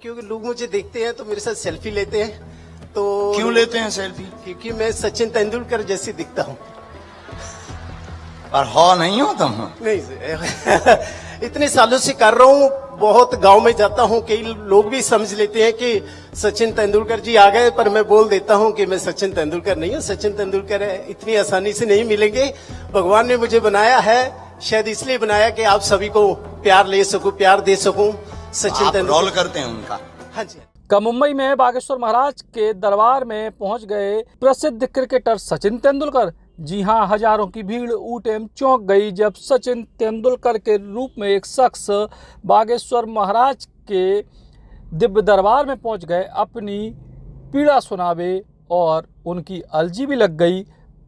क्योंकि लोग मुझे देखते हैं तो मेरे साथ सेल्फी लेते हैं। तो क्यों लेते हैं सेल्फी? क्योंकि मैं सचिन तेंदुलकर जैसी दिखता हूँ। पर हो नहीं हो तुम? नहीं इतने सालों से कर रहा हूँ, बहुत गांव में जाता हूँ, कई लोग भी समझ लेते हैं कि सचिन तेंदुलकर जी आ गए, पर मैं बोल देता हूँ कि मैं सचिन तेंदुलकर नहीं हूँ। सचिन तेंदुलकर है, इतनी आसानी से नहीं मिलेंगे। भगवान ने मुझे बनाया है, शायद इसलिए बनाया कि आप सभी को प्यार ले सकूं, प्यार दे सकूं। सचिन आप तेंदुलकर रोल करते हैं उनका? हाँ जी। कल मुंबई में बागेश्वर महाराज के दरबार में पहुंच गए प्रसिद्ध क्रिकेटर सचिन तेंदुलकर। जी हां, हजारों की भीड़ ऊटेम चौंक गई जब सचिन तेंदुलकर के रूप में एक शख्स बागेश्वर महाराज के दिव्य दरबार में पहुंच गए। अपनी पीड़ा सुनावे और उनकी अलजी भी लग गई,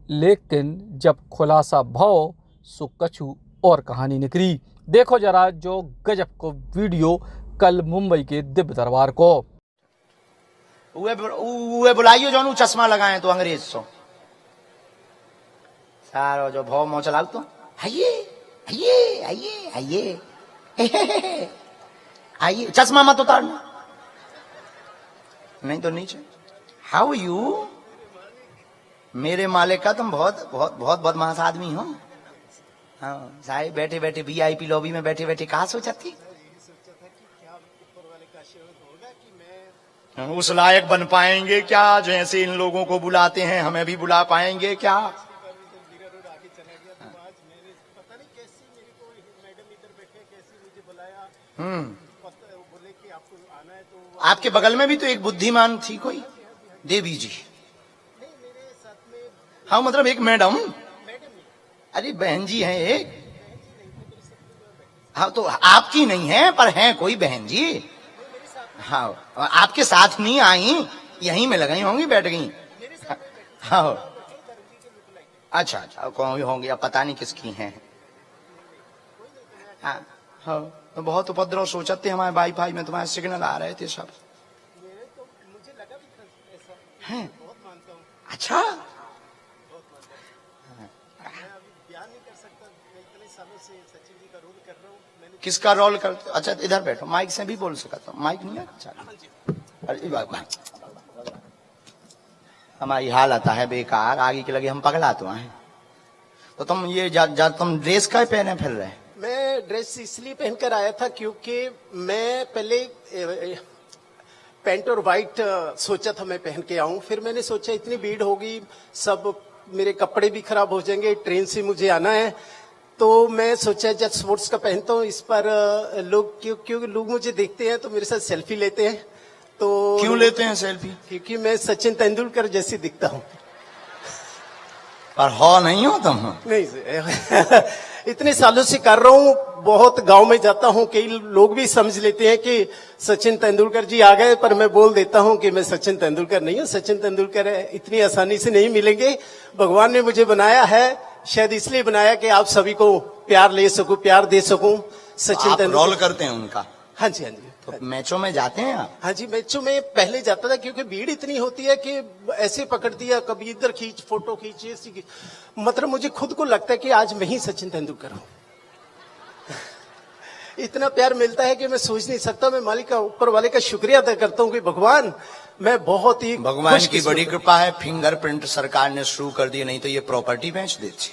लेकिन जब खुलासा भाव सो कछु और कहानी निकली। देखो जरा जो गजब को वीडियो कल मुंबई के दिव्य दरबार को। उहे बुलाइयो जो चश्मा लगाए तो अंग्रेज सो सारो जो भाव मो चलाऊ तो आइए आइए आइए आइए आइए, चश्मा मत उतारना नहीं तो नीचे। How you? मेरे मालिक का तुम बहुत बहुत बहुत बदमाश आदमी हो। हाँ साहब, बैठे बैठे वीआईपी लॉबी में बैठे बैठे कहा सोचा थी उस लायक बन पाएंगे क्या? जैसे इन लोगों को बुलाते हैं हमें भी बुला पाएंगे क्या? आपके बगल में भी तो एक बुद्धिमान थी कोई, देवी जी। हाँ मतलब एक मैडम, अरे बहन जी हैं एक। हाँ तो आपकी नहीं है पर हैं कोई बहन जी। हाँ आपके साथ नहीं आई, यहीं में लगाई होंगी, बैठ गई। हाँ अच्छा अच्छा, कौन होंगी अब पता नहीं किसकी हैं। हाँ हाँ तो बहुत उपद्रव सोचते हमारे वाईफाई में तुम्हारे सिग्नल आ रहे थे सब। हैं अच्छा, किसका रोल करते? अच्छा इधर बैठो, माइक से भी बोल सकता हूँ, माइक नहीं है? अच्छा हमारी हाल आता है बेकार, आगे के लगे हम पगला तो हैं। तो तुम ये तुम ड्रेस का पहने फिर रहे? मैं ड्रेस इसलिए पहनकर आया था क्योंकि मैं पहले पैंट और व्हाइट सोचा था मैं पहन के आऊं, फिर मैंने सोचा इतनी भीड़ होगी, सब मेरे कपड़े भी खराब हो जाएंगे, ट्रेन से मुझे आना है, तो मैं सोचा जब स्पोर्ट्स का पहनता हूँ इस पर लोग क्योंकि लोग मुझे देखते हैं तो मेरे साथ सेल्फी लेते हैं। तो क्यों लेते हैं सेल्फी? क्योंकि मैं सचिन तेंदुलकर जैसी दिखता हूँ। पर हो नहीं हो तुम? नहीं इतने सालों से कर रहा हूँ, बहुत गांव में जाता हूँ, कई लोग भी समझ लेते हैं कि सचिन तेंदुलकर जी आ गए, पर मैं बोल देता हूँ कि मैं सचिन तेंदुलकर नहीं हूँ। सचिन तेंदुलकर है, इतनी आसानी से नहीं मिलेंगे। भगवान ने मुझे बनाया है, शायद इसलिए बनाया कि आप सभी को प्यार ले सकूं, प्यार दे सकूं। सचिन तेंदुलकर रोल करते हैं उनका? हाँ जी हाँ जी। तो मैचों में जाते हैं आप? हाँ जी, मैचों में पहले जाता था क्योंकि भीड़ इतनी होती है कि ऐसे पकड़ दिया, कभी इधर खींच, फोटो खींच, ऐसी खींच। मतलब मुझे खुद को लगता है कि आज मैं ही सचिन तेंदुलकर हूँ। इतना प्यार मिलता है कि मैं सोच नहीं सकता। मैं मालिक का, ऊपर वाले का शुक्रिया अदा करता हूँ कि भगवान, मैं बहुत ही भगवान की बड़ी कृपा है, फिंगरप्रिंट सरकार ने शुरू कर दी, नहीं तो ये प्रॉपर्टी बेच देती।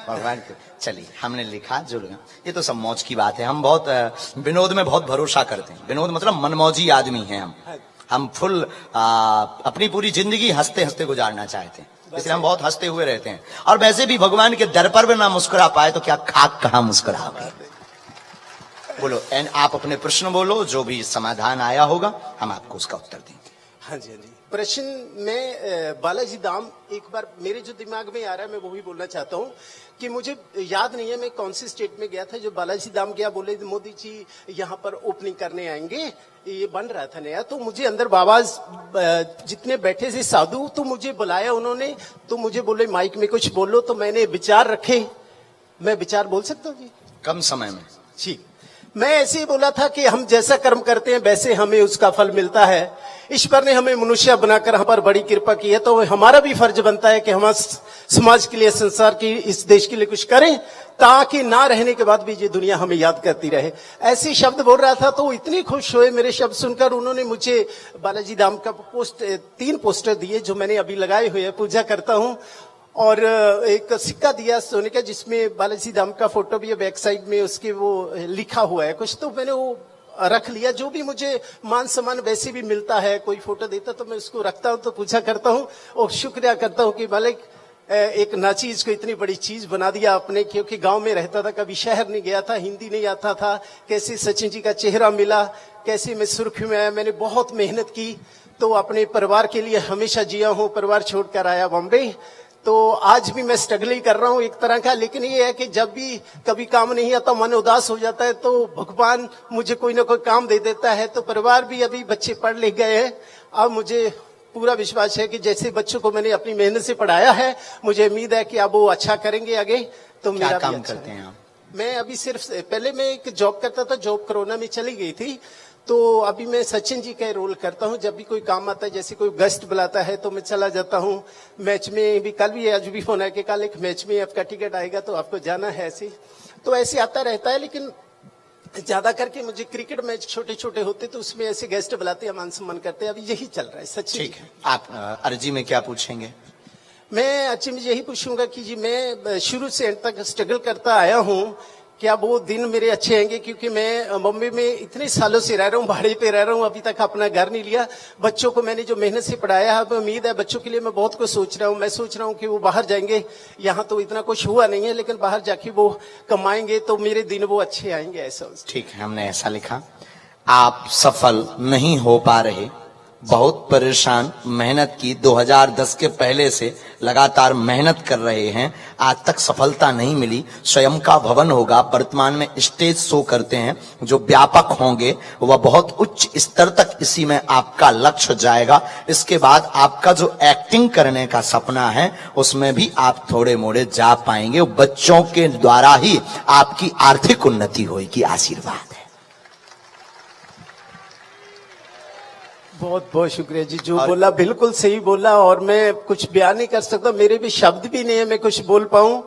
भगवान चलिए, हमने लिखा जुड़ गया, ये तो सब मौज की बात है। हम बहुत विनोद में बहुत भरोसा करते हैं। विनोद मतलब मनमौजी आदमी हैं हम फुल अपनी पूरी जिंदगी हंसते हंसते गुजारना चाहते हैं, इसलिए हम बहुत हंसते हुए रहते हैं। और वैसे भी भगवान के दर पर भी ना मुस्कुरा पाए तो क्या खाक कहाँ मुस्कुरा पाए। बोलो एंड आप अपने प्रश्न बोलो, जो भी समाधान आया होगा हम आपको उसका उत्तर देंगे। हाँ जी हाँ जी। प्रश्न में बालाजी धाम, एक बार मेरे जो दिमाग में आ रहा है मैं वो भी बोलना चाहता हूँ कि मुझे याद नहीं है मैं कौन सी स्टेट में गया था जो बालाजी धाम गया, बोले मोदी जी यहाँ पर ओपनिंग करने आएंगे, ये बन रहा था नया, तो मुझे अंदर बाबा जितने बैठे थे साधु, तो मुझे बुलाया उन्होंने, तो मुझे बोले माइक में कुछ बोलो, तो मैंने विचार रखे। मैं विचार बोल सकता हूँ जी? कम समय में जी। मैं ऐसे ही बोला था कि हम जैसा कर्म करते हैं वैसे हमें उसका फल मिलता है। ईश्वर ने हमें मनुष्य बनाकर हम पर बड़ी कृपा की है, तो हमारा भी फर्ज बनता है कि हम समाज के लिए, संसार की, इस देश के लिए कुछ करें, ताकि ना रहने के बाद भी ये दुनिया हमें याद करती रहे। ऐसे शब्द बोल रहा था तो वो इतनी खुश हुए मेरे शब्द सुनकर। उन्होंने मुझे बालाजी धाम का 3 पोस्टर दिए जो मैंने अभी लगाए हुए हैं, पूजा करता हूँ, और एक सिक्का दिया सोने का जिसमें बालाजी धाम का फोटो भी है, बैक साइड में उसके वो लिखा हुआ है कुछ, तो मैंने वो रख लिया। जो भी मुझे मान सम्मान वैसे भी मिलता है, कोई फोटो देता तो मैं उसको रखता हूँ, तो पूजा करता हूँ और शुक्रिया करता हूँ कि मालिक एक नाचीज को इतनी बड़ी चीज बना दिया आपने। क्योंकि गांव में रहता था, कभी शहर नहीं गया था, हिंदी नहीं आता था, कैसे सचिन जी का चेहरा मिला, कैसे मैं सुर्खी में आया। मैंने बहुत मेहनत की, तो अपने परिवार के लिए हमेशा जिया हूँ, परिवार छोड़कर आया बॉम्बे, तो आज भी मैं स्ट्रगल ही कर रहा हूँ एक तरह का। लेकिन ये है कि जब भी कभी काम नहीं आता, मन उदास हो जाता है, तो भगवान मुझे कोई ना कोई काम दे देता है। तो परिवार भी, अभी बच्चे पढ़ लिख गए हैं, अब मुझे पूरा विश्वास है कि जैसे बच्चों को मैंने अपनी मेहनत से पढ़ाया है, मुझे उम्मीद है कि अब वो अच्छा करेंगे आगे। तो क्या मेरा काम भी अच्छा करते हैं आप? मैं अभी सिर्फ, पहले मैं एक जॉब करता था, जॉब कोरोना में चली गई थी, तो अभी मैं सचिन जी का रोल करता हूँ। जब भी कोई काम आता है, जैसे कोई गेस्ट बुलाता है तो मैं चला जाता हूँ। मैच में भी, कल भी आज भी फोन है कि कल एक मैच में आपका टिकट आएगा तो आपको जाना है, ऐसे तो ऐसे आता रहता है। लेकिन ज्यादा करके मुझे क्रिकेट मैच छोटे छोटे होते तो उसमें ऐसे गेस्ट बुलाते हैं, मान सम्मान करते हैं। अभी यही चल रहा है सचिन। ठीक है, आप अर्जी में क्या पूछेंगे? मैं अच्छे में यही पूछूंगा कि जी मैं शुरू से एंड तक स्ट्रगल करता आया हूँ, क्या वो दिन मेरे अच्छे आएंगे? क्योंकि मैं बॉम्बे में इतने सालों से रह रहा हूँ, भाड़े पे रह रहा हूँ, अभी तक अपना घर नहीं लिया। बच्चों को मैंने जो मेहनत से पढ़ाया है, उम्मीद है बच्चों के लिए मैं बहुत कुछ सोच रहा हूँ। मैं सोच रहा हूँ कि वो बाहर जाएंगे, यहाँ तो इतना कुछ हुआ नहीं है, लेकिन बाहर जाके वो कमाएंगे तो मेरे दिन वो अच्छे आएंगे, ऐसा। ठीक है, हमने ऐसा लिखा। आप सफल नहीं हो पा रहे, बहुत परेशान, मेहनत की, 2010 के पहले से लगातार मेहनत कर रहे हैं, आज तक सफलता नहीं मिली। स्वयं का भवन होगा, वर्तमान में स्टेज शो करते हैं जो व्यापक होंगे, वह बहुत उच्च स्तर तक, इसी में आपका लक्ष्य जाएगा। इसके बाद आपका जो एक्टिंग करने का सपना है उसमें भी आप थोड़े मोड़े जा पाएंगे। बच्चों के द्वारा ही आपकी आर्थिक उन्नति होगी, आशीर्वाद है। बहुत बहुत शुक्रिया जी, जो बोला बिल्कुल सही बोला, और मैं कुछ बयान नहीं कर सकता, मेरे भी शब्द भी नहीं है मैं कुछ बोल पाऊं।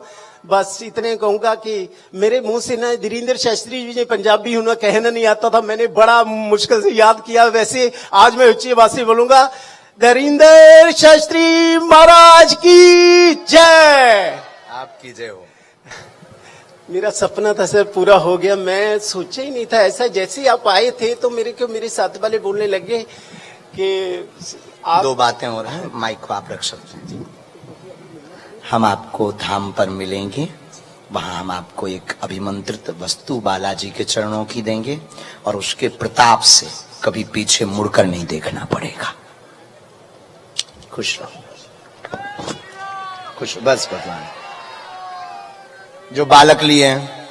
बस इतने कहूंगा कि मेरे मुंह से ना धीरेन्द्र शास्त्री जी ने पंजाबी होना कहना नहीं आता था, मैंने बड़ा मुश्किल से याद किया। वैसे आज मैं उच्ची भाषा बोलूंगा, धीरेन्द्र शास्त्री महाराज की जय। आपकी जय हो। मेरा सपना था सर, पूरा हो गया। मैं सोचा ही नहीं था ऐसा। जैसे आप आए थे तो मेरे साथ वाले बोलने लगे कि आप, 2 बातें हो रही हैं, माइक को आप रख सकते हैं। हम आपको धाम पर मिलेंगे, वहां हम आपको एक अभिमंत्रित वस्तु बालाजी के चरणों की देंगे, और उसके प्रताप से कभी पीछे मुड़कर नहीं देखना पड़ेगा। खुश रहो, खुश, बस भगवान जो बालक लिए हैं।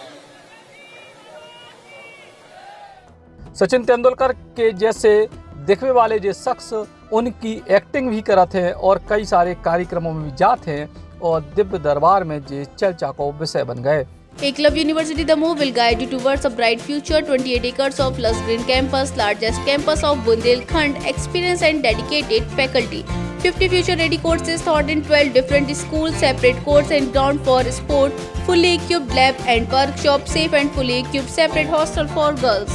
सचिन तेंदुलकर के जैसे दिखने वाले जो शख्स उनकी एक्टिंग भी करते हैं और कई सारे कार्यक्रमों में भी जाते हैं और दिव्य दरबार में जे चर्चा को विषय बन गए। Eklavya University Damoh will guide you towards a bright future. 28 acres of lush green campus, largest campus of Bundelkhand, experienced and dedicated faculty. 50 future-ready courses taught in 12 different schools, separate courts and ground for sport, fully equipped lab and workshop, safe and fully equipped separate hostel for girls.